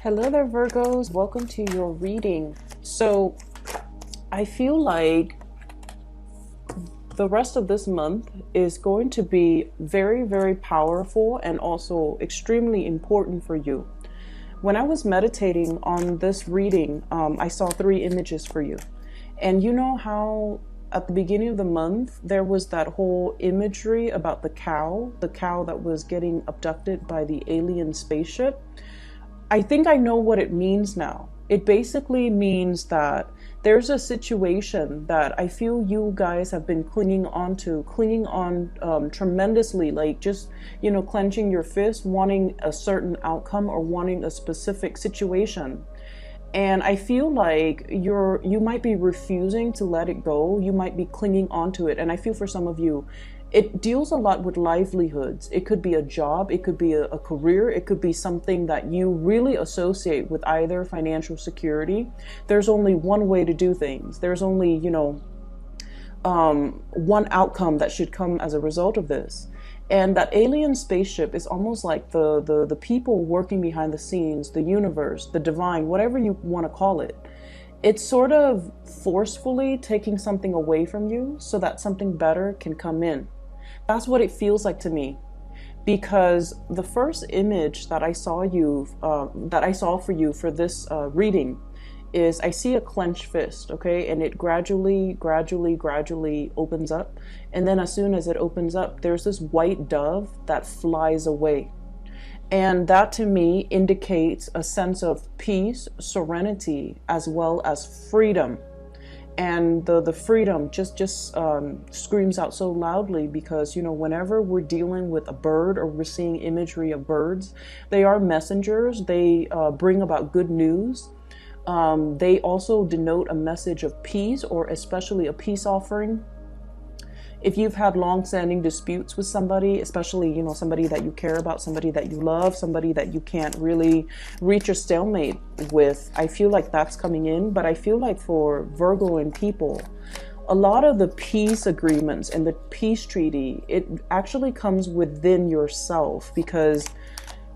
Hello there, Virgos. Welcome to your reading. So I feel like the rest of this month is going to be very, very powerful and also extremely important for you. When I was meditating on this reading, I saw three images for you. And you know how at the beginning of the month, there was that whole imagery about the cow that was getting abducted by the alien spaceship. I think I know what it means now. It basically means that there's a situation that I feel you guys have been clinging on tremendously, like just, clenching your fist, wanting a certain outcome or wanting a specific situation. And I feel like you might be refusing to let it go. You might be clinging onto it. And I feel for some of you, it deals a lot with livelihoods. It could be a job, it could be a career, it could be something that you really associate with either financial security. There's only one way to do things. There's only, one outcome that should come as a result of this. And that alien spaceship is almost like the people working behind the scenes, the universe, the divine, whatever you want to call it. It's sort of forcefully taking something away from you so that something better can come in. That's what it feels like to me, because the first image that I saw for you for this reading is I see a clenched fist, okay, and it gradually opens up, and then as soon as it opens up, there's this white dove that flies away. And that to me indicates a sense of peace, serenity, as well as freedom. And the freedom just screams out so loudly because, whenever we're dealing with a bird or we're seeing imagery of birds, they are messengers. They bring about good news. They also denote a message of peace, or especially a peace offering. If you've had long-standing disputes with somebody, especially, somebody that you care about, somebody that you love, somebody that you can't really reach a stalemate with, I feel like that's coming in. But I feel like for Virgo and people, a lot of the peace agreements and the peace treaty, it actually comes within yourself, because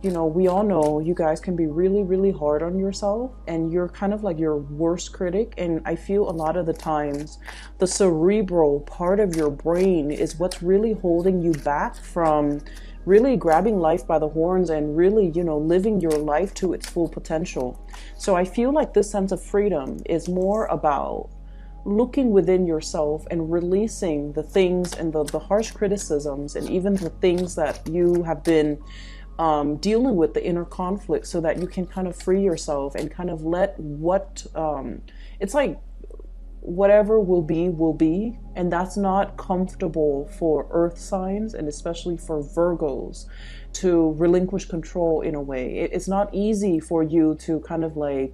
we all know you guys can be really, really hard on yourself, and you're kind of like your worst critic. And I feel a lot of the times the cerebral part of your brain is what's really holding you back from really grabbing life by the horns and really, living your life to its full potential. So I feel like this sense of freedom is more about looking within yourself and releasing the things and the harsh criticisms and even the things that you have been dealing with, the inner conflict, so that you can kind of free yourself and kind of let it's like whatever will be, and that's not comfortable for earth signs, and especially for Virgos, to relinquish control in a way. It's not easy for you to kind of like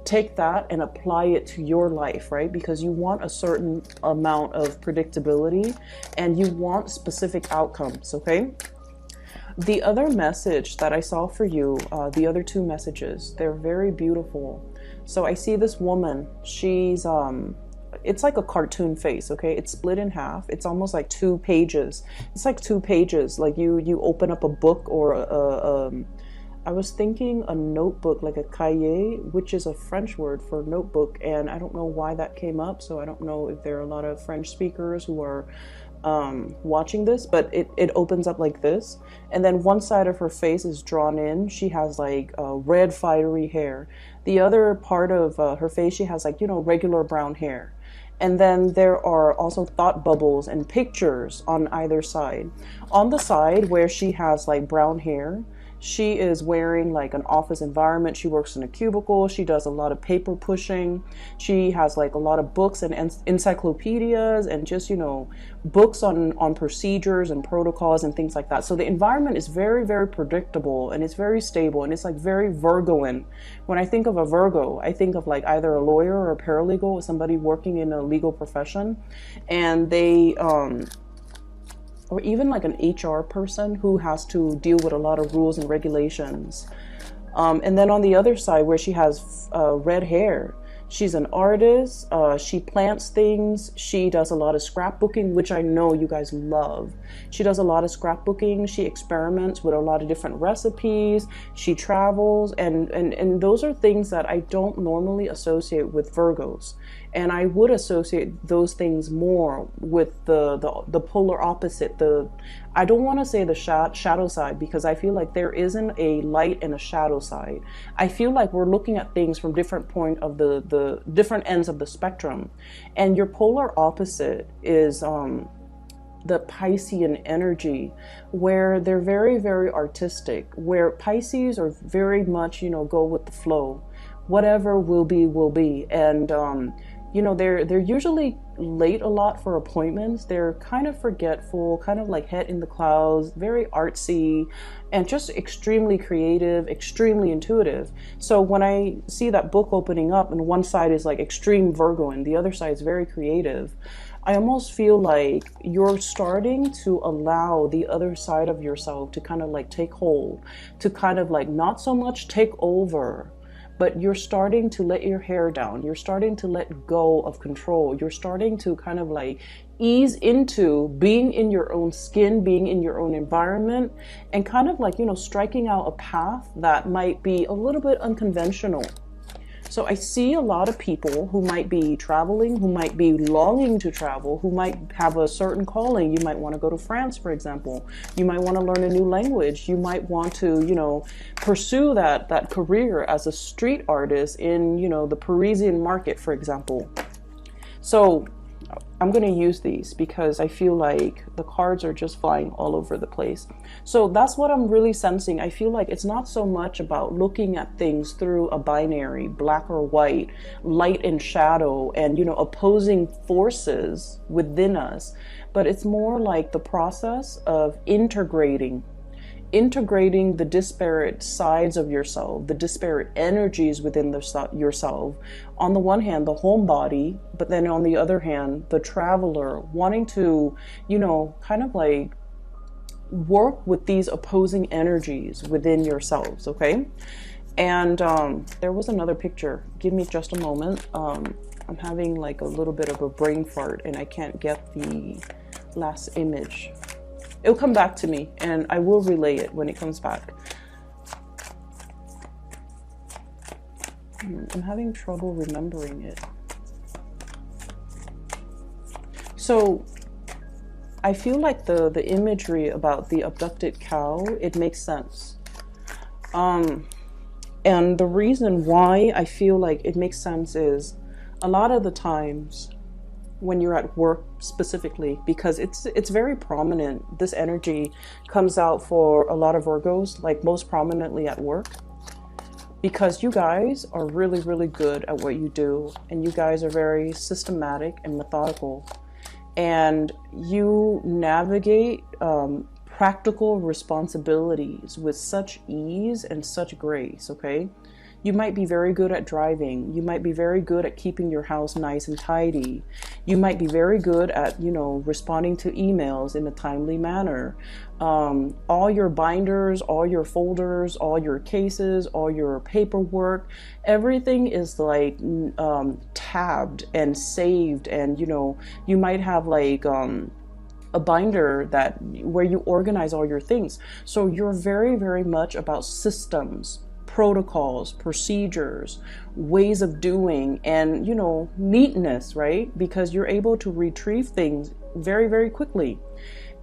take that and apply it to your life, right? Because you want a certain amount of predictability and you want specific outcomes, okay? The other message that I saw for you, the other two messages, they're very beautiful. So I see this woman, she's, it's like a cartoon face, okay? It's split in half. It's almost like two pages. It's like two pages, like you open up a book or I was thinking a notebook, like a cahier, which is a French word for notebook. And I don't know why that came up. So I don't know if there are a lot of French speakers who are watching this, but it opens up like this, and then one side of her face is drawn in. She has like red fiery hair. The other part of her face, she has like regular brown hair. And then there are also thought bubbles and pictures on either side. On the side where she has like brown hair, she is wearing like an office environment. She works in a cubicle. She does a lot of paper pushing. She has like a lot of books and encyclopedias and just, books on procedures and protocols and things like that. So the environment is very, very predictable, and it's very stable, and it's like very Virgoan. When I think of a Virgo, I think of like either a lawyer or a paralegal or somebody working in a legal profession, and they, or even like an HR person who has to deal with a lot of rules and regulations. And then on the other side where she has red hair, She's an artist. She plants things. She does a lot of scrapbooking, which I know you guys love. She does a lot of scrapbooking. She experiments with a lot of different recipes. She travels, and those are things that I don't normally associate with Virgos. And I would associate those things more with the polar opposite. I don't want to say the shadow side, because I feel like there isn't a light and a shadow side. I feel like we're looking at things from different point of the different ends of the spectrum. And your polar opposite is the Piscean energy, where they're very, very artistic, where Pisces are very much, go with the flow. Whatever will be, will be. And they're usually late a lot for appointments. They're kind of forgetful, kind of like head in the clouds, very artsy, and just extremely creative, extremely intuitive. So when I see that book opening up and one side is like extreme Virgo and the other side is very creative, I almost feel like you're starting to allow the other side of yourself to kind of like take hold, to kind of like not so much take over, but you're starting to let your hair down. You're starting to let go of control. You're starting to kind of like ease into being in your own skin, being in your own environment, and kind of like, striking out a path that might be a little bit unconventional. So I see a lot of people who might be traveling, who might be longing to travel, who might have a certain calling. You might want to go to France, for example. You might want to learn a new language. You might want to, pursue that career as a street artist in, the Parisian market, for example. So I'm going to use these because I feel like the cards are just flying all over the place. So that's what I'm really sensing. I feel like it's not so much about looking at things through a binary, black or white, light and shadow, and, opposing forces within us. But it's more like the process of integrating the disparate sides of yourself, the disparate energies within yourself. On the one hand, the homebody, but then on the other hand, the traveler, wanting to, kind of like work with these opposing energies within yourselves, okay? And there was another picture. Give me just a moment. I'm having like a little bit of a brain fart and I can't get the last image. It'll come back to me and I will relay it when it comes back. I'm having trouble remembering it. So I feel like the imagery about the abducted cow, it makes sense. And the reason why I feel like it makes sense is a lot of the times when you're at work specifically, because it's very prominent. This energy comes out for a lot of Virgos, like most prominently at work, because you guys are really, really good at what you do, and you guys are very systematic and methodical, and you navigate practical responsibilities with such ease and such grace, okay? You might be very good at driving. You might be very good at keeping your house nice and tidy. You might be very good at, responding to emails in a timely manner. All your binders, all your folders, all your cases, all your paperwork, everything is like tabbed and saved. And, you might have like a binder where you organize all your things. So you're very, very much about systems, protocols, procedures, ways of doing, and neatness, right? Because you're able to retrieve things very, very quickly.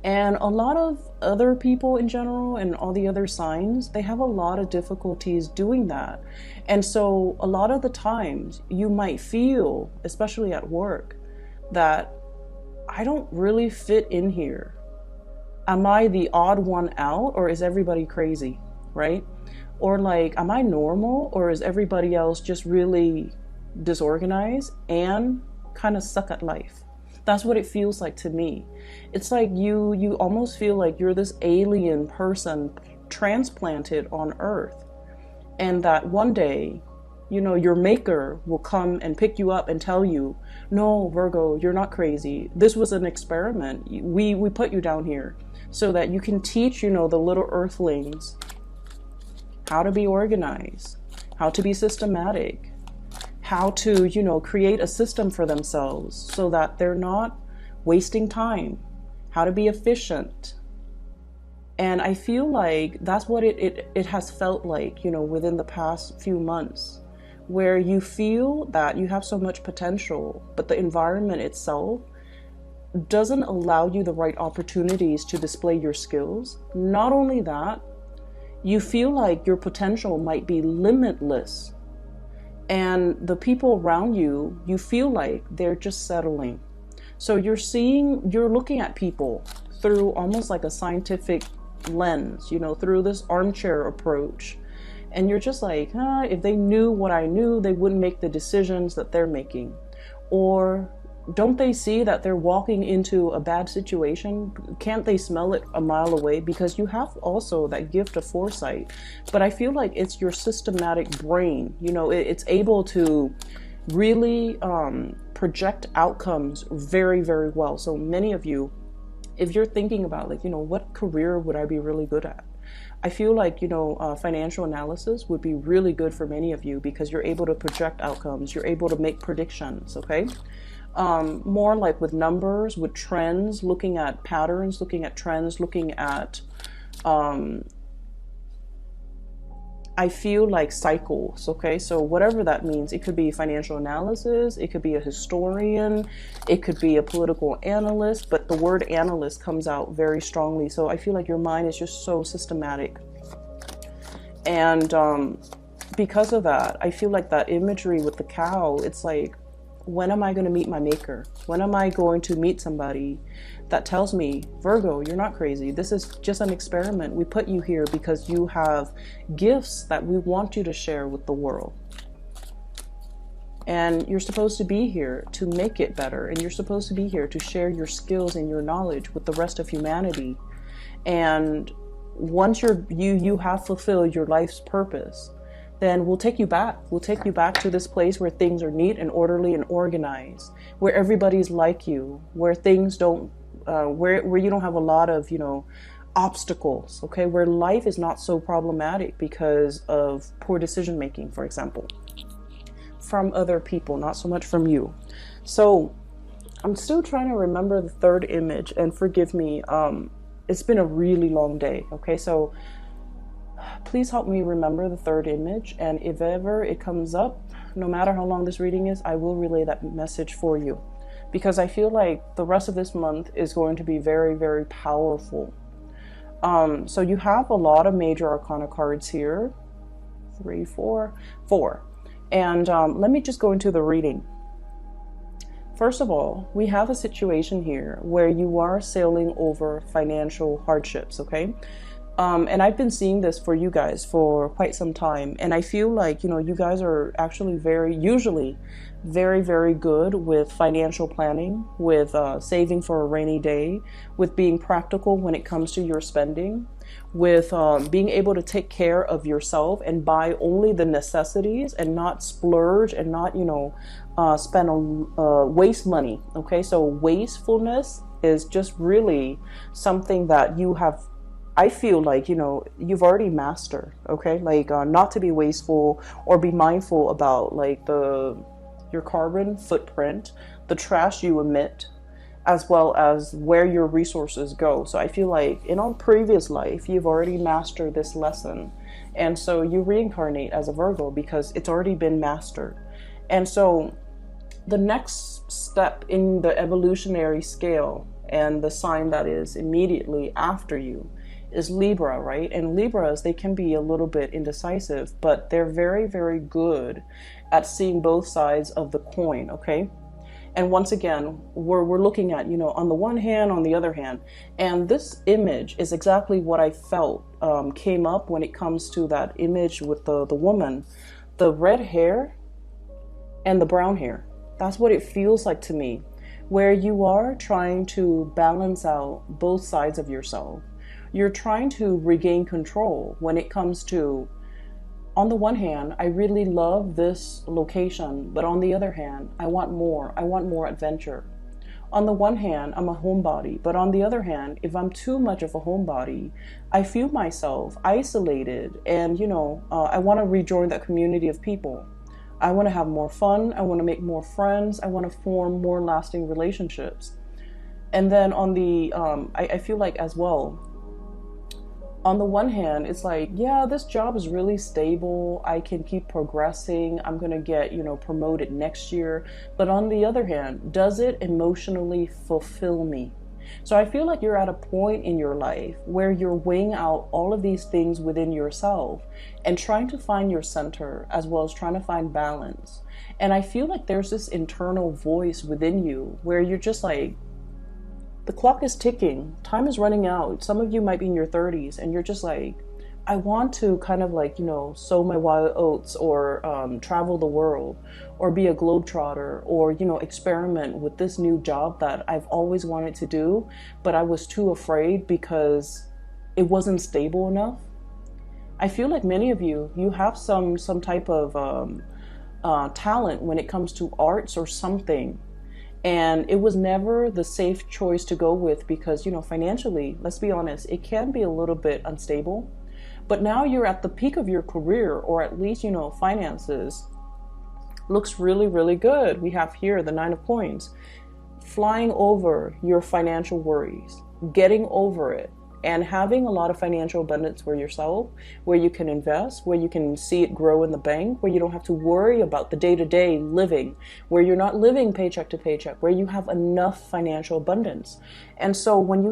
And a lot of other people in general and all the other signs, they have a lot of difficulties doing that. And so a lot of the times you might feel, especially at work, that I don't really fit in here. Am I the odd one out, or is everybody crazy, right? Or like, am I normal, or is everybody else just really disorganized and kind of suck at life? That's what it feels like to me. It's like you almost feel like you're this alien person transplanted on Earth, and that one day, your maker will come and pick you up and tell you, no, Virgo, you're not crazy. This was an experiment. We put you down here so that you can teach, the little earthlings how to be organized, how to be systematic, how to, create a system for themselves so that they're not wasting time, how to be efficient. And I feel like that's what it has felt like, within the past few months, where you feel that you have so much potential, but the environment itself doesn't allow you the right opportunities to display your skills. Not only that, you feel like your potential might be limitless. And the people around you, you feel like they're just settling. So you're looking at people through almost like a scientific lens, through this armchair approach. And you're just like, if they knew what I knew, they wouldn't make the decisions that they're making. Or don't they see that they're walking into a bad situation? Can't they smell it a mile away? Because you have also that gift of foresight. But I feel like it's your systematic brain. It's able to really project outcomes very, very well. So many of you, if you're thinking about what career would I be really good at? I feel like, financial analysis would be really good for many of you because you're able to project outcomes. You're able to make predictions, okay? More like with numbers, with trends, looking at patterns, looking at trends, looking at, I feel like cycles, okay? So whatever that means, it could be financial analysis, it could be a historian, it could be a political analyst, but the word analyst comes out very strongly. So I feel like your mind is just so systematic. And because of that, I feel like that imagery with the cow, it's like, when am I going to meet my maker? When am I going to meet somebody that tells me, Virgo, you're not crazy. This is just an experiment. We put you here because you have gifts that we want you to share with the world. And you're supposed to be here to make it better. And you're supposed to be here to share your skills and your knowledge with the rest of humanity. And once you have fulfilled your life's purpose, then we'll take you back. We'll take you back to this place where things are neat and orderly and organized, where everybody's like you, where things don't, where you don't have a lot of, obstacles, okay? Where life is not so problematic because of poor decision making, for example, from other people, not so much from you. So I'm still trying to remember the third image, and forgive me, it's been a really long day, okay? So please help me remember the third image, and if ever it comes up, no matter how long this reading is, I will relay that message for you, because I feel like the rest of this month is going to be very, very powerful. So you have a lot of major arcana cards here, 3, 4, and let me just go into the reading. First of all, we have a situation here where you are sailing over financial hardships, okay? And I've been seeing this for you guys for quite some time. And I feel like, you guys are actually usually very, very good with financial planning, with saving for a rainy day, with being practical when it comes to your spending, with being able to take care of yourself and buy only the necessities and not splurge and not, spend waste money. Okay, so wastefulness is just really something that you have, I feel like, you've already mastered, okay? Like not to be wasteful or be mindful about like your carbon footprint, the trash you emit, as well as where your resources go. So I feel like in a previous life, you've already mastered this lesson. And so you reincarnate as a Virgo because it's already been mastered. And so the next step in the evolutionary scale and the sign that is immediately after you is Libra, right? And Libras, they can be a little bit indecisive, but they're very, very good at seeing both sides of the coin, okay? And once again, we're looking at, on the one hand, on the other hand. And this image is exactly what I felt came up when it comes to that image with the woman. The red hair and the brown hair. That's what it feels like to me, where you are trying to balance out both sides of yourself. You're trying to regain control when it comes to, on the one hand, I really love this location, but on the other hand, I want more. I want more adventure. On the one hand, I'm a homebody, but on the other hand, if I'm too much of a homebody, I feel myself isolated and, I want to rejoin that community of people. I want to have more fun. I want to make more friends. I want to form more lasting relationships. And then on the, I feel like as well, on the one hand, it's like, yeah, this job is really stable. I can keep progressing. I'm going to get, promoted next year. But on the other hand, does it emotionally fulfill me? So I feel like you're at a point in your life where you're weighing out all of these things within yourself and trying to find your center, as well as trying to find balance. And I feel like there's this internal voice within you where you're just like, the clock is ticking, time is running out. Some of you might be in your 30s and you're just like, I want to kind of like, sow my wild oats, or travel the world, or be a globetrotter, or, experiment with this new job that I've always wanted to do, but I was too afraid because it wasn't stable enough. I feel like many of you have some type of talent when it comes to arts or something. And it was never the safe choice to go with because, financially, let's be honest, it can be a little bit unstable. But now you're at the peak of your career, or at least, finances looks really, really good. We have here the 9 of coins, flying over your financial worries, getting over it, and having a lot of financial abundance for yourself, where you can invest, where you can see it grow in the bank, where you don't have to worry about the day-to-day living, where you're not living paycheck to paycheck, where you have enough financial abundance. And so when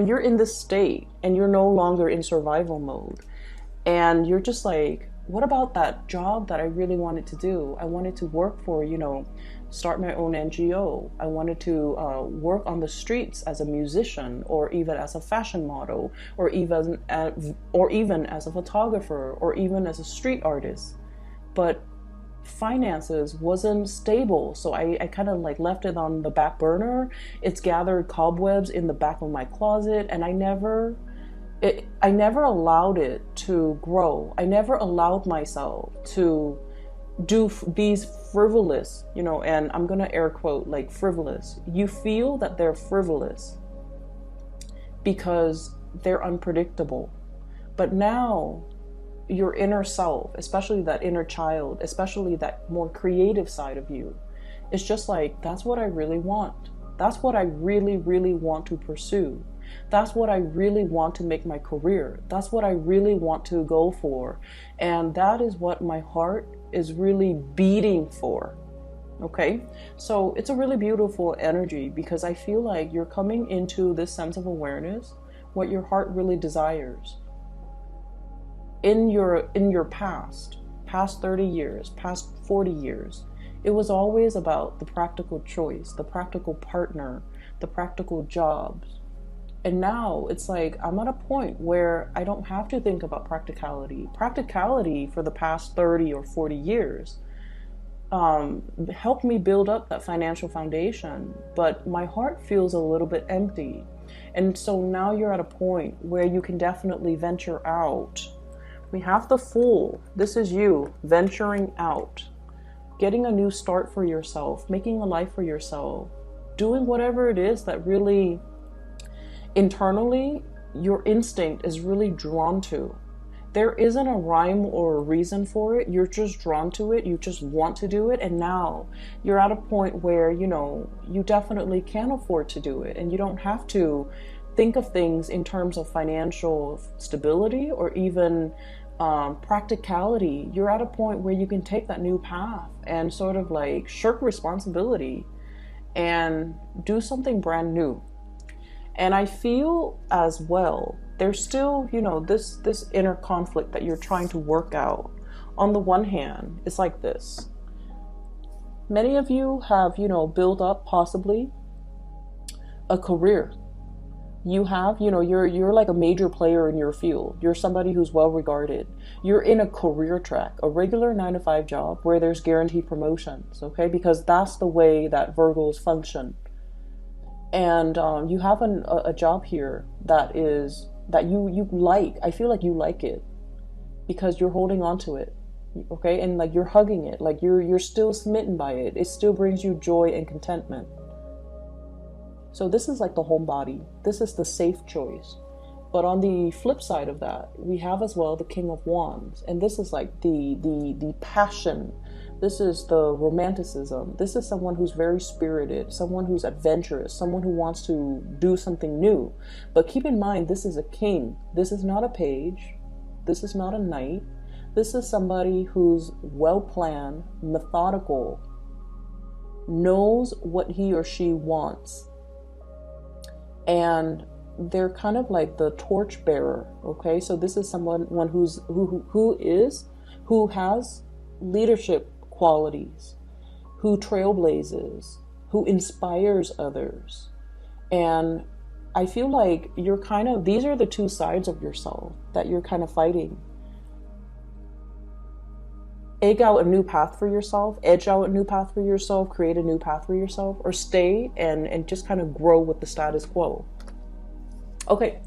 you're in this state and you're no longer in survival mode, and you're just like, what about that job that I really wanted to do? I wanted to work for, start my own NGO. I wanted to work on the streets as a musician, or even as a fashion model, or even as a photographer, or even as a street artist. But finances wasn't stable, so I kind of like left it on the back burner. It's gathered cobwebs in the back of my closet, and I never allowed it to grow. I never allowed myself to do these frivolous, and I'm gonna air quote like frivolous. You feel that they're frivolous because they're unpredictable. But now your inner self, especially that inner child, especially that more creative side of you, it's just like, that's what I really want. That's what I really, really want to pursue. That's what I really want to make my career. That's what I really want to go for. And that is what my heart is really beating for. Okay? So it's a really beautiful energy, because I feel like you're coming into this sense of awareness, what your heart really desires. In your past 30 years, past 40 years, it was always about the practical choice, the practical partner, the practical jobs. And now it's like, I'm at a point where I don't have to think about practicality. Practicality for the past 30 or 40 years helped me build up that financial foundation, but my heart feels a little bit empty. And so now you're at a point where you can definitely venture out. We have the Fool. This is you venturing out, getting a new start for yourself, making a life for yourself, doing whatever it is that really internally your instinct is really drawn to. There isn't a rhyme or a reason for it. You're just drawn to it. You just want to do it. And now you're at a point where, you definitely can afford to do it. And you don't have to think of things in terms of financial stability or even practicality. You're at a point where you can take that new path and sort of like shirk responsibility and do something brand new. And I feel as well, there's still, this inner conflict that you're trying to work out. On the one hand, it's like this. Many of you have, built up possibly a career. You have, you're like a major player in your field. You're somebody who's well regarded. You're in a career track, a regular 9-to-5 job where there's guaranteed promotions, okay? Because that's the way that Virgos function. And you have a job here that you like. I feel like you like it because you're holding on to it, okay? And like you're hugging it, like you're still smitten by it. It still brings you joy and contentment. So this is like the homebody. This is the safe choice. But on the flip side of that, we have as well the King of Wands. And this is like the passion. This is the romanticism. This is someone who's very spirited, someone who's adventurous, someone who wants to do something new. But keep in mind, this is a king. This is not a page. This is not a knight. This is somebody who's well-planned, methodical, knows what he or she wants. And they're kind of like the torchbearer, okay? So this is someone who has leadership qualities, who trailblazes, who inspires others. And I feel like these are the two sides of yourself that you're kind of fighting. Egg out a new path for yourself, edge out a new path for yourself, create a new path for yourself, or stay and just kind of grow with the status quo. Okay,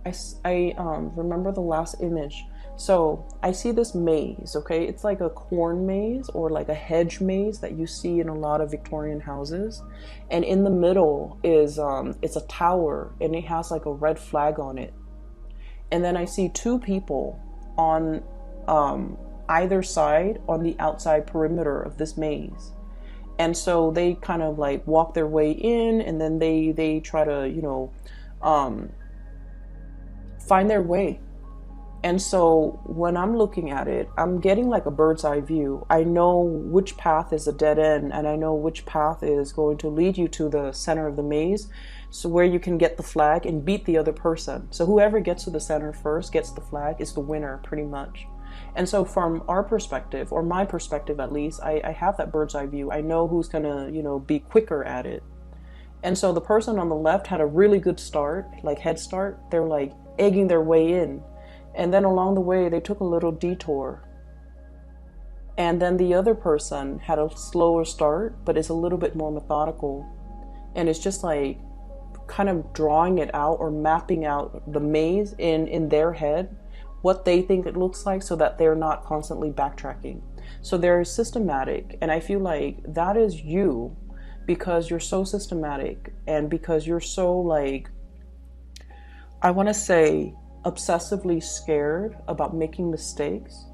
I remember the last image. So I see this maze, okay? It's like a corn maze or like a hedge maze that you see in a lot of Victorian houses. And in the middle is, it's a tower and it has like a red flag on it. And then I see two people on either side on the outside perimeter of this maze. And so they kind of like walk their way in and then they try to, find their way. And so when I'm looking at it, I'm getting like a bird's eye view. I know which path is a dead end and I know which path is going to lead you to the center of the maze, so where you can get the flag and beat the other person. So whoever gets to the center first gets the flag is the winner, pretty much. And so from our perspective, or my perspective at least, I have that bird's eye view. I know who's gonna, be quicker at it. And so the person on the left had a really good start, like head start. They're like egging their way in. And then along the way, they took a little detour. And then the other person had a slower start, but is a little bit more methodical. And it's just like kind of drawing it out or mapping out the maze in their head, what they think it looks like, so that they're not constantly backtracking. So they're systematic. And I feel like that is you, because you're so systematic and because you're so like, I want to say, obsessively scared about making mistakes,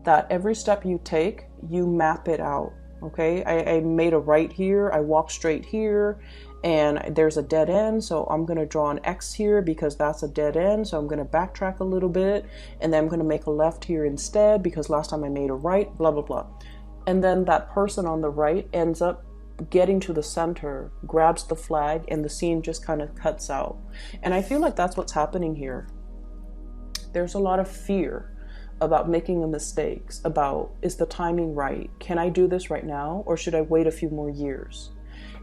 that every step you take, you map it out. Okay, I made a right here, I walk straight here, and there's a dead end, so I'm going to draw an X here because that's a dead end, so I'm going to backtrack a little bit, and then I'm going to make a left here instead because last time I made a right, blah, blah, blah. And then that person on the right ends up getting to the center, grabs the flag, and the scene just kind of cuts out. And I feel like that's what's happening here. There's a lot of fear about making mistakes, about, is the timing right? Can I do this right now? Or should I wait a few more years?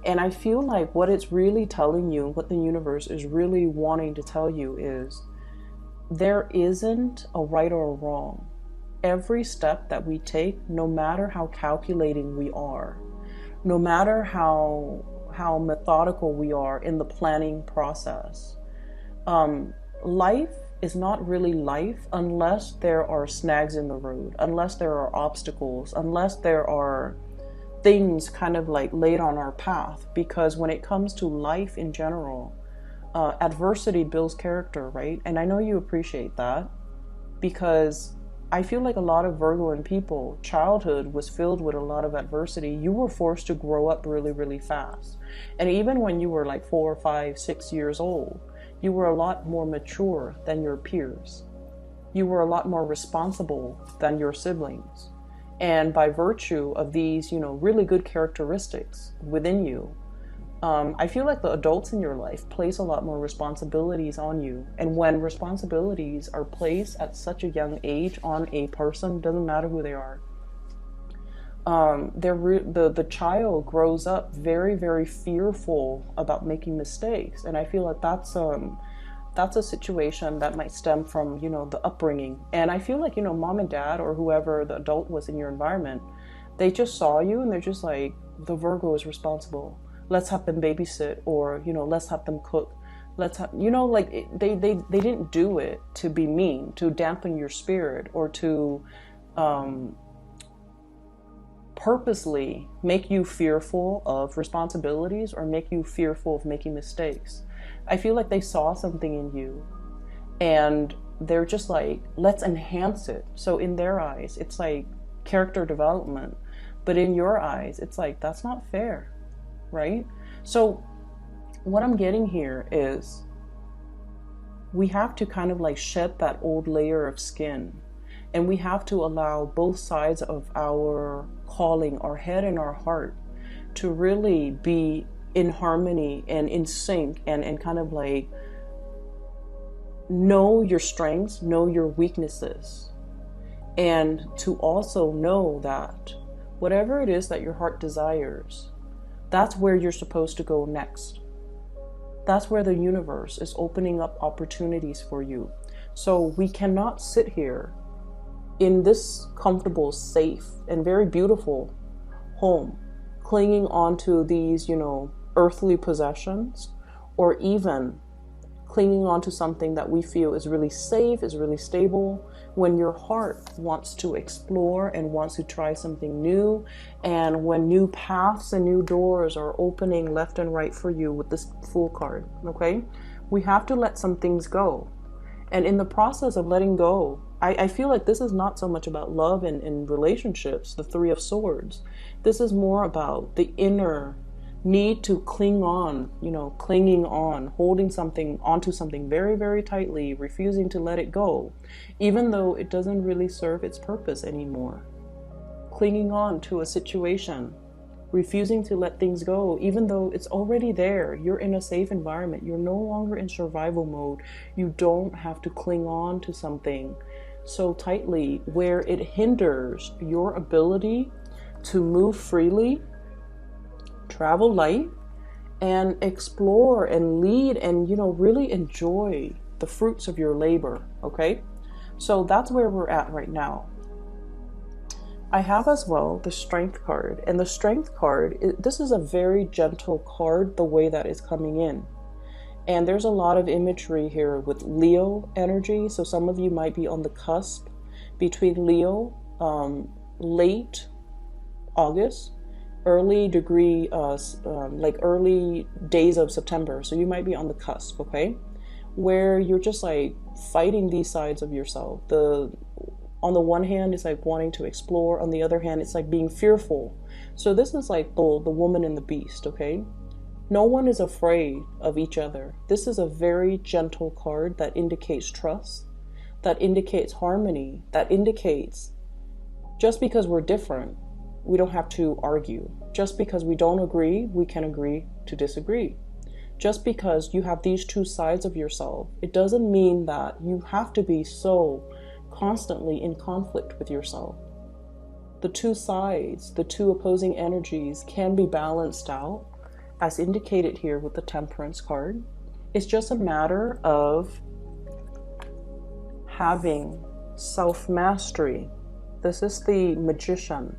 And I feel like what it's really telling you, what the universe is really wanting to tell you is, there isn't a right or a wrong. Every step that we take, no matter how calculating we are, no matter how methodical we are in the planning process, life is not really life unless there are snags in the road, unless there are obstacles, unless there are things kind of like laid on our path. Because when it comes to life in general, adversity builds character, right? And I know you appreciate that, because I feel like a lot of Virgoan people, childhood was filled with a lot of adversity. You were forced to grow up really, really fast. And even when you were like 4, 5, 6 years old, you were a lot more mature than your peers. You were a lot more responsible than your siblings. And by virtue of these, really good characteristics within you, I feel like the adults in your life place a lot more responsibilities on you. And when responsibilities are placed at such a young age on a person, doesn't matter who they are, the child grows up very, very fearful about making mistakes. And I feel like that's a situation that might stem from, the upbringing. And I feel like, mom and dad or whoever the adult was in your environment, they just saw you and they're just like, the Virgo is responsible. Let's have them babysit, or, let's have them cook. Let's have, they didn't do it to be mean, to dampen your spirit, or to, purposely make you fearful of responsibilities or make you fearful of making mistakes. I feel like they saw something in you And they're just like, let's enhance it. So in their eyes, it's like character development. But in your eyes, it's like, that's not fair, right? So what I'm getting here is we have to kind of like shed that old layer of skin, and we have to allow both sides of our calling, our head and our heart, to really be in harmony and in sync, and kind of like know your strengths, know your weaknesses, and to also know that whatever it is that your heart desires, that's where you're supposed to go next. That's where the universe is opening up opportunities for you. So we cannot sit here in this comfortable, safe, and very beautiful home, clinging onto these, earthly possessions, or even clinging onto something that we feel is really safe, is really stable, when your heart wants to explore and wants to try something new, and when new paths and new doors are opening left and right for you with this Fool card, okay? We have to let some things go. And in the process of letting go, I feel like this is not so much about love and relationships, the Three of Swords. This is more about the inner need to cling on, clinging on, holding something onto something very, very tightly, refusing to let it go, even though it doesn't really serve its purpose anymore. Clinging on to a situation, refusing to let things go, even though it's already there. You're in a safe environment. You're no longer in survival mode. You don't have to cling on to something so tightly where it hinders your ability to move freely, travel light, and explore and lead and, really enjoy the fruits of your labor, okay? So that's where we're at right now. I have as well the Strength card, and the Strength card, this is a very gentle card the way that it's coming in. And there's a lot of imagery here with Leo energy. So some of you might be on the cusp between Leo, late August, early days of September. So you might be on the cusp, okay? Where you're just like fighting these sides of yourself. On the one hand, it's like wanting to explore. On the other hand, it's like being fearful. So this is like the woman and the beast, okay? No one is afraid of each other. This is a very gentle card that indicates trust, that indicates harmony, that indicates just because we're different, we don't have to argue. Just because we don't agree, we can agree to disagree. Just because you have these two sides of yourself, it doesn't mean that you have to be so constantly in conflict with yourself. The two sides, the two opposing energies can be balanced out, as indicated here with the Temperance card. It's just a matter of having self-mastery. This is the Magician.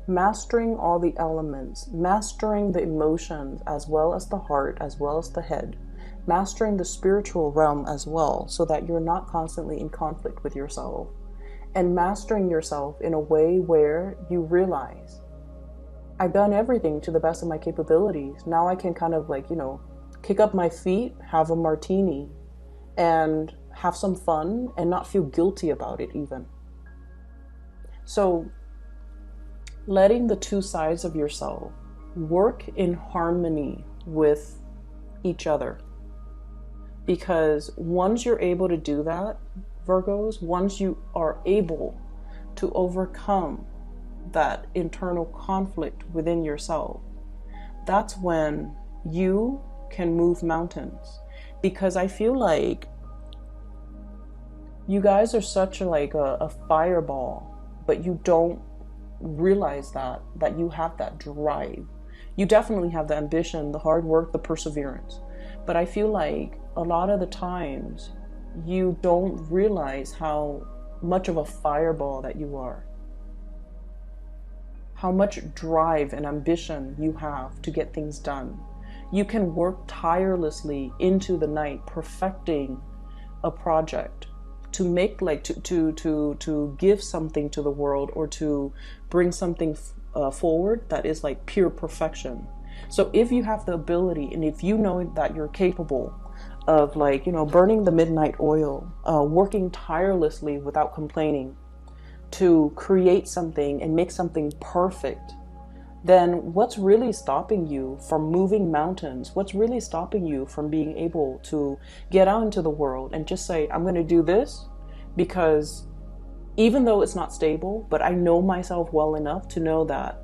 Mastering all the elements, mastering the emotions as well as the heart, as well as the head, mastering the spiritual realm as well, so that you're not constantly in conflict with yourself, and mastering yourself in a way where you realize, I've done everything to the best of my capabilities. Now I can kind of like, kick up my feet, have a martini, and have some fun and not feel guilty about it even. So letting the two sides of yourself work in harmony with each other. Because once you're able to do that, Virgos, once you are able to overcome that internal conflict within yourself, that's when you can move mountains. Because I feel like you guys are such a fireball, but you don't realize that you have that drive. You definitely have the ambition, the hard work, the perseverance. But I feel like a lot of the times you don't realize how much of a fireball that you are. How much drive and ambition you have to get things done. You can work tirelessly into the night perfecting a project to make to give something to the world, or to bring something forward that is like pure perfection. So if you have the ability, and if you know that you're capable of like, you know, burning the midnight oil, working tirelessly without complaining to create something and make something perfect, then what's really stopping you from moving mountains? What's really stopping you from being able to get out into the world and just say, I'm going to do this because even though it's not stable, but I know myself well enough to know that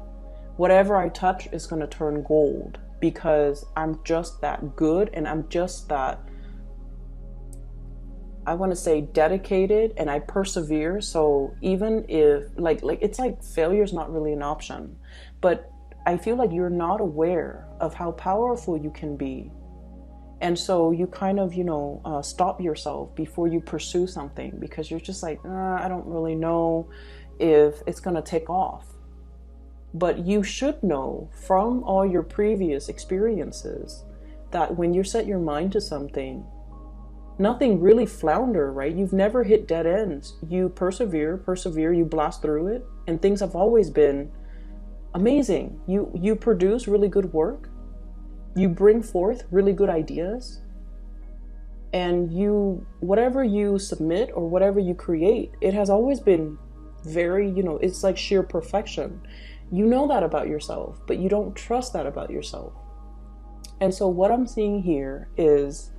whatever I touch is going to turn gold, because I'm just that good and I'm just that, I want to say, dedicated, and I persevere. So even if like it's like failure is not really an option, but I feel like you're not aware of how powerful you can be. And so you kind of, you know, stop yourself before you pursue something because you're just like, I don't really know if it's going to take off. But you should know from all your previous experiences that when you set your mind to something, nothing really flounder, right? You've never hit dead ends. You persevere, you blast through it, and things have always been amazing. You produce really good work. You bring forth really good ideas. And whatever you submit or whatever you create, it has always been very, you know, it's like sheer perfection. You know that about yourself, but you don't trust that about yourself. And so what I'm seeing here is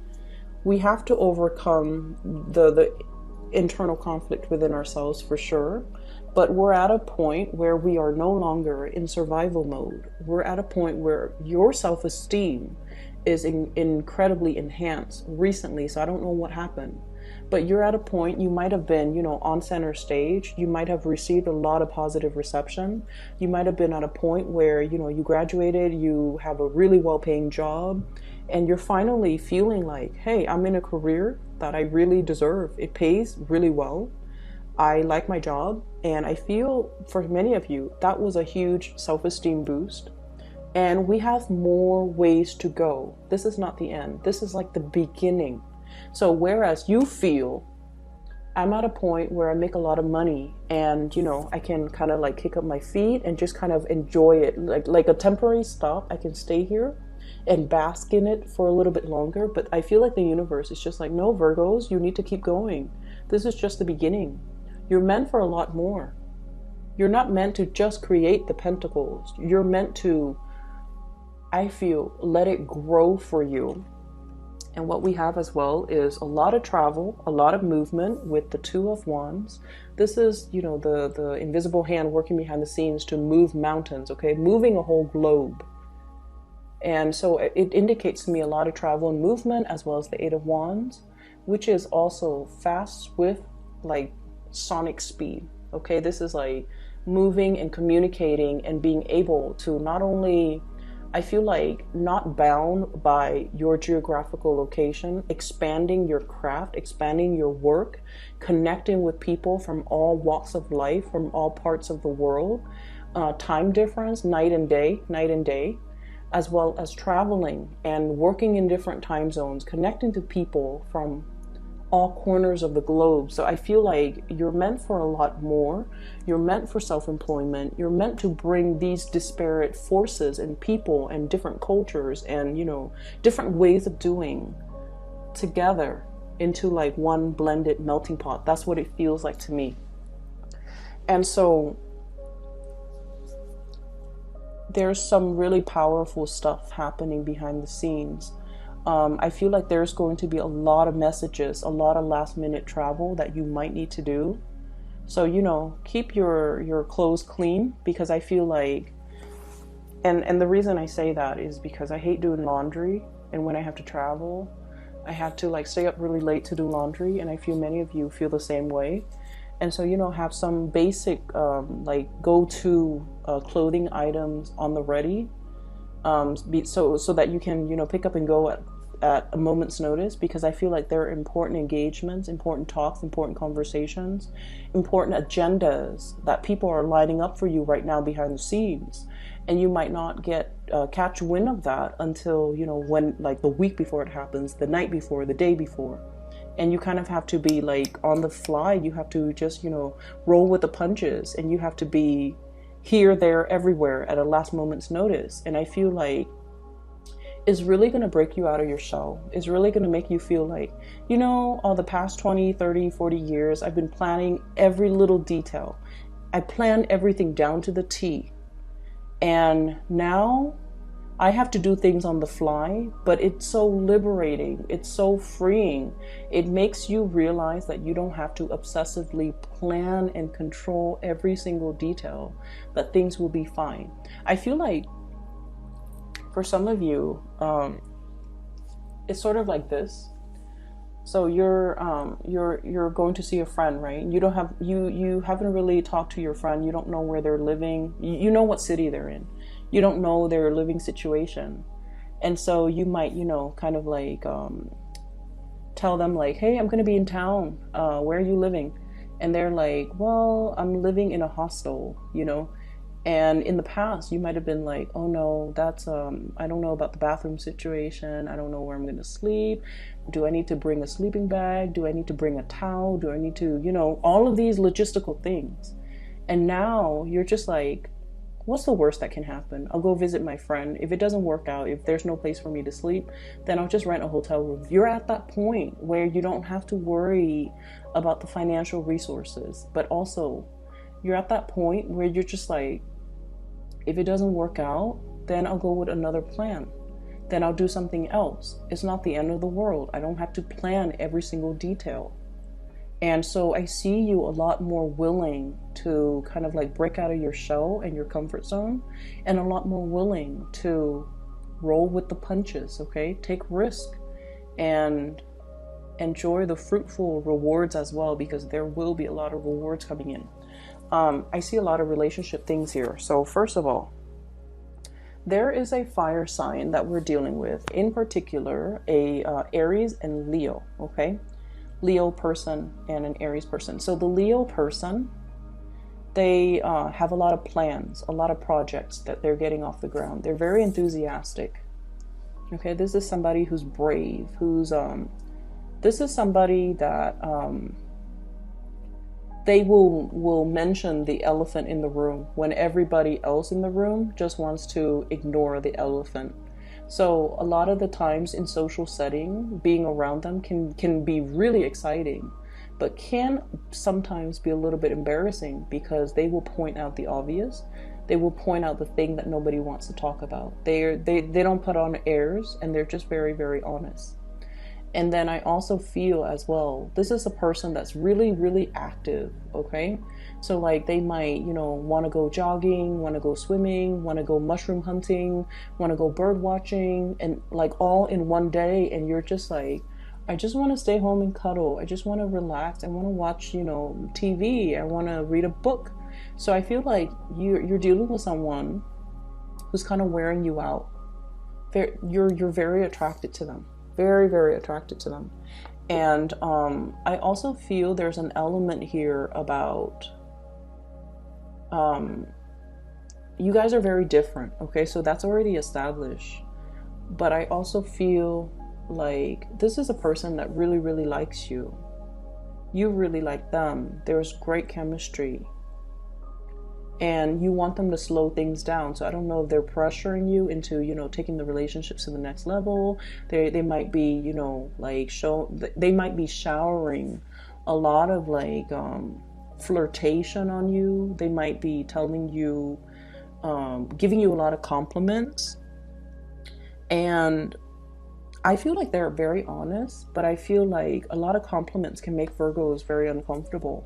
we have to overcome the internal conflict within ourselves for sure, but we're at a point where we are no longer in survival mode. We're at a point where your self-esteem is incredibly enhanced recently, so I don't know what happened. But you're at a point, you might have been, you know, on center stage. You might have received a lot of positive reception. You might have been at a point where, you know, you graduated, you have a really well-paying job, and you're finally feeling like, hey, I'm in a career that I really deserve. It pays really well. I like my job. And I feel for many of you, that was a huge self-esteem boost. And we have more ways to go. This is not the end. This is like the beginning. So whereas you feel, I'm at a point where I make a lot of money and, you know, I can kind of like kick up my feet and just kind of enjoy it. Like a temporary stop, I can stay here and bask in it for a little bit longer. But I feel like the universe is just like, no, Virgos, you need to keep going. This is just the beginning. You're meant for a lot more. You're not meant to just create the pentacles. You're meant to, I feel, let it grow for you. And what we have as well is a lot of travel, a lot of movement with the Two of Wands. This is, you know, the invisible hand working behind the scenes to move mountains, okay? Moving a whole globe. And so it indicates to me a lot of travel and movement, as well as the Eight of Wands, which is also fast, swift, like sonic speed, okay? This is like moving and communicating and being able to not only, I feel like, not bound by your geographical location, expanding your craft, expanding your work, connecting with people from all walks of life, from all parts of the world, time difference, night and day, as well as traveling and working in different time zones, connecting to people from all corners of the globe. So I feel like you're meant for a lot more. You're meant for self-employment. You're meant to bring these disparate forces and people and different cultures and, you know, different ways of doing together into like one blended melting pot. That's what it feels like to me. And so there's some really powerful stuff happening behind the scenes. I feel like there's going to be a lot of messages, a lot of last minute travel that you might need to do. So, you know, keep your clothes clean, because I feel like, and the reason I say that is because I hate doing laundry. And when I have to travel, I have to like stay up really late to do laundry. And I feel many of you feel the same way. And so, you know, have some basic like go-to clothing items on the ready. So that you can, you know, pick up and go at a moment's notice, because I feel like there are important engagements, important talks, important conversations, important agendas that people are lining up for you right now behind the scenes. And you might not catch wind of that until, you know, when, like the week before it happens, the night before, the day before. And you kind of have to be like on the fly. You have to just, you know, roll with the punches, and you have to be here, there, everywhere at a last moment's notice. And I feel like is really going to break you out of your shell. It's really going to make you feel like, you know, all the past 20, 30, 40 years, I've been planning every little detail. I planned everything down to the T. And now I have to do things on the fly, but it's so liberating. It's so freeing. It makes you realize that you don't have to obsessively plan and control every single detail, that things will be fine. I feel like for some of you, it's sort of like this. So you're going to see a friend, right? You haven't really talked to your friend. You don't know where they're living. You know what city they're in. You don't know their living situation. And so you might, you know, kind of like tell them like, hey, I'm going to be in town. Where are you living? And they're like, well, I'm living in a hostel, you know. And in the past, you might have been like, oh no, that's, I don't know about the bathroom situation. I don't know where I'm going to sleep. Do I need to bring a sleeping bag? Do I need to bring a towel? Do I need to, you know, all of these logistical things. And now you're just like, what's the worst that can happen? I'll go visit my friend. If it doesn't work out, if there's no place for me to sleep, then I'll just rent a hotel room. You're at that point where you don't have to worry about the financial resources, but also you're at that point where you're just like, if it doesn't work out, then I'll go with another plan. Then I'll do something else. It's not the end of the world. I don't have to plan every single detail. And so I see you a lot more willing to kind of like break out of your shell and your comfort zone, and a lot more willing to roll with the punches, okay? Take risk and enjoy the fruitful rewards as well, because there will be a lot of rewards coming in. I see a lot of relationship things here. So first of all, there is a fire sign that we're dealing with, in particular, a Aries and Leo, okay? Leo person and an Aries person. So the Leo person, they have a lot of plans, a lot of projects that they're getting off the ground. They're very enthusiastic. Okay, this is somebody who's brave, this is somebody that they will mention the elephant in the room when everybody else in the room just wants to ignore the elephant. So a lot of the times in social setting, being around them can be really exciting, but can sometimes be a little bit embarrassing, because they will point out the obvious. They will point out the thing that nobody wants to talk about. They don't put on airs, and they're just very, very honest. And then I also feel as well, this is a person that's really, really active, okay? So like they might, you know, want to go jogging, want to go swimming, want to go mushroom hunting, want to go bird watching, and like all in one day. And you're just like, I just want to stay home and cuddle. I just want to relax. I want to watch, you know, TV. I want to read a book. So I feel like you're dealing with someone who's kind of wearing you out. You're very attracted to them. Very, very attracted to them. And I also feel there's an element here about you guys are very different, okay? So that's already established. But I also feel like this is a person that really, really likes you. You really like them. There's great chemistry. And you want them to slow things down. So I don't know if they're pressuring you into, you know, taking the relationships to the next level. They might be, you know, like they might be showering a lot of like flirtation on you. They might be telling you, giving you a lot of compliments. And I feel like they're very honest, but I feel like a lot of compliments can make Virgos very uncomfortable.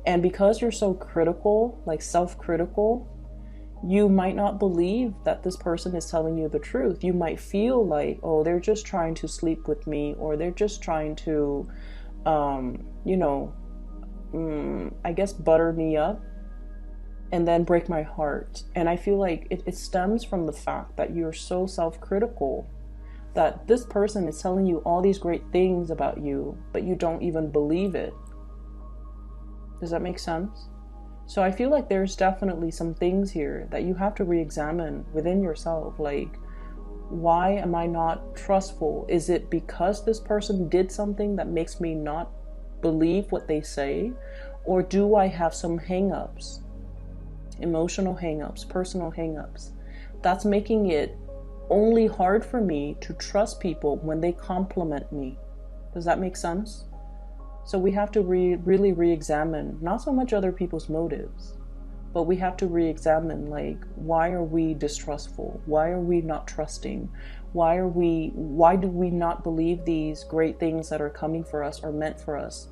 And because you're so critical, like self-critical, you might not believe that this person is telling you the truth. You might feel like, oh, they're just trying to sleep with me, or they're just trying to, you know, I guess butter me up and then break my heart. And I feel like it stems from the fact that you're so self-critical that this person is telling you all these great things about you, but you don't even believe it. Does that make sense? So I feel like there's definitely some things here that you have to re-examine within yourself. Like, why am I not trustful? Is it because this person did something that makes me not believe what they say? Or do I have some hang-ups, emotional hang-ups, personal hang-ups, that's making it only hard for me to trust people when they compliment me. Does that make sense? So we have to really re-examine not so much other people's motives, but we have to re-examine, like, why are we distrustful? Why are we not trusting? Why do we not believe these great things that are coming for us are meant for us?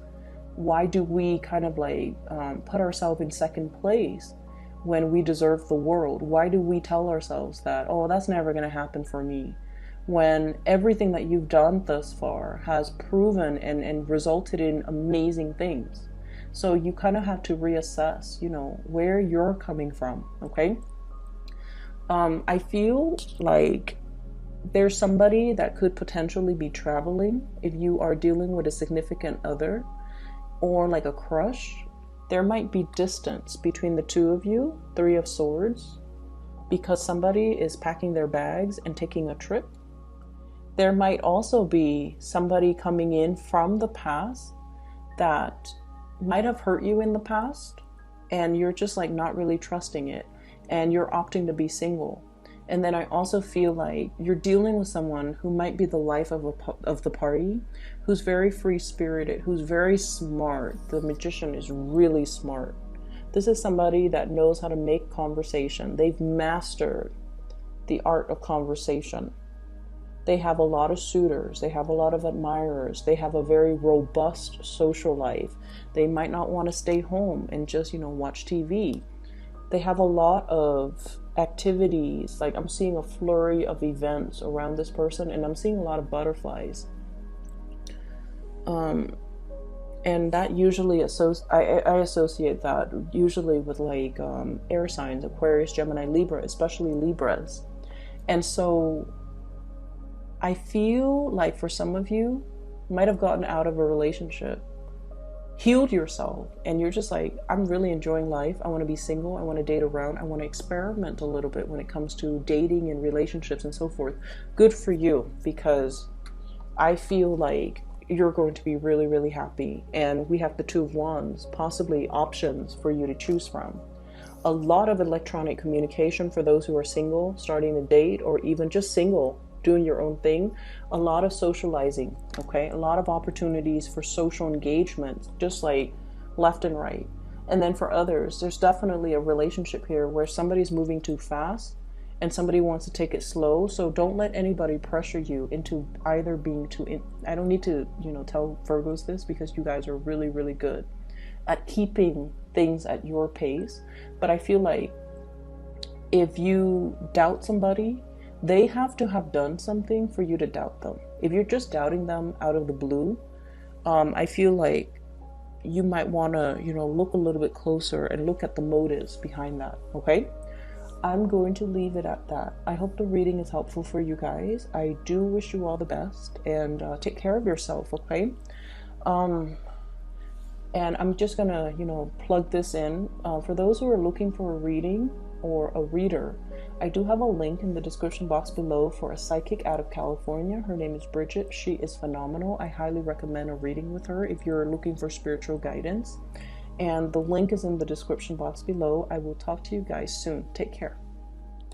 Why do we kind of like put ourselves in second place when we deserve the world? Why do we tell ourselves that, oh, that's never going to happen for me, when everything that you've done thus far has proven and resulted in amazing things? So you kind of have to reassess, where you're coming from, okay? I feel like there's somebody that could potentially be traveling if you are dealing with a significant other or like a crush. There might be distance between the two of you, Three of Swords, because somebody is packing their bags and taking a trip. There might also be somebody coming in from the past that might have hurt you in the past, and you're just like not really trusting it, and you're opting to be single. And then I also feel like you're dealing with someone who might be the life of the party, who's very free-spirited, who's very smart. The Magician is really smart. This is somebody that knows how to make conversation. They've mastered the art of conversation. They have a lot of suitors. They have a lot of admirers. They have a very robust social life. They might not want to stay home and just, watch TV. They have a lot of activities. Like, I'm seeing a flurry of events around this person, and I'm seeing a lot of butterflies. And that usually I associate that usually with like air signs, Aquarius, Gemini, Libra, especially Libras. And so I feel like for some of you might have gotten out of a relationship, healed yourself, and you're just like, I'm really enjoying life. I want to be single. I want to date around. I want to experiment a little bit when it comes to dating and relationships and so forth. Good for you, because I feel like you're going to be really, really happy. And we have the Two of Wands, possibly options for you to choose from. A lot of electronic communication for those who are single, starting a date, or even just single, doing your own thing. A lot of socializing, okay? A lot of opportunities for social engagement, just like left and right. And then for others, there's definitely a relationship here where somebody's moving too fast and somebody wants to take it slow. So don't let anybody pressure you into either being I don't need to, tell Virgos this, because you guys are really, really good at keeping things at your pace. But I feel like if you doubt somebody, they have to have done something for you to doubt them. If you're just doubting them out of the blue, I feel like you might want to, look a little bit closer and look at the motives behind that, okay? I'm going to leave it at that. I hope the reading is helpful for you guys. I do wish you all the best, and take care of yourself, okay? And I'm just gonna, plug this in. For those who are looking for a reading or a reader, I do have a link in the description box below for a psychic out of California. Her name is Bridget. She is phenomenal. I highly recommend a reading with her if you're looking for spiritual guidance. And the link is in the description box below. I will talk to you guys soon. Take care.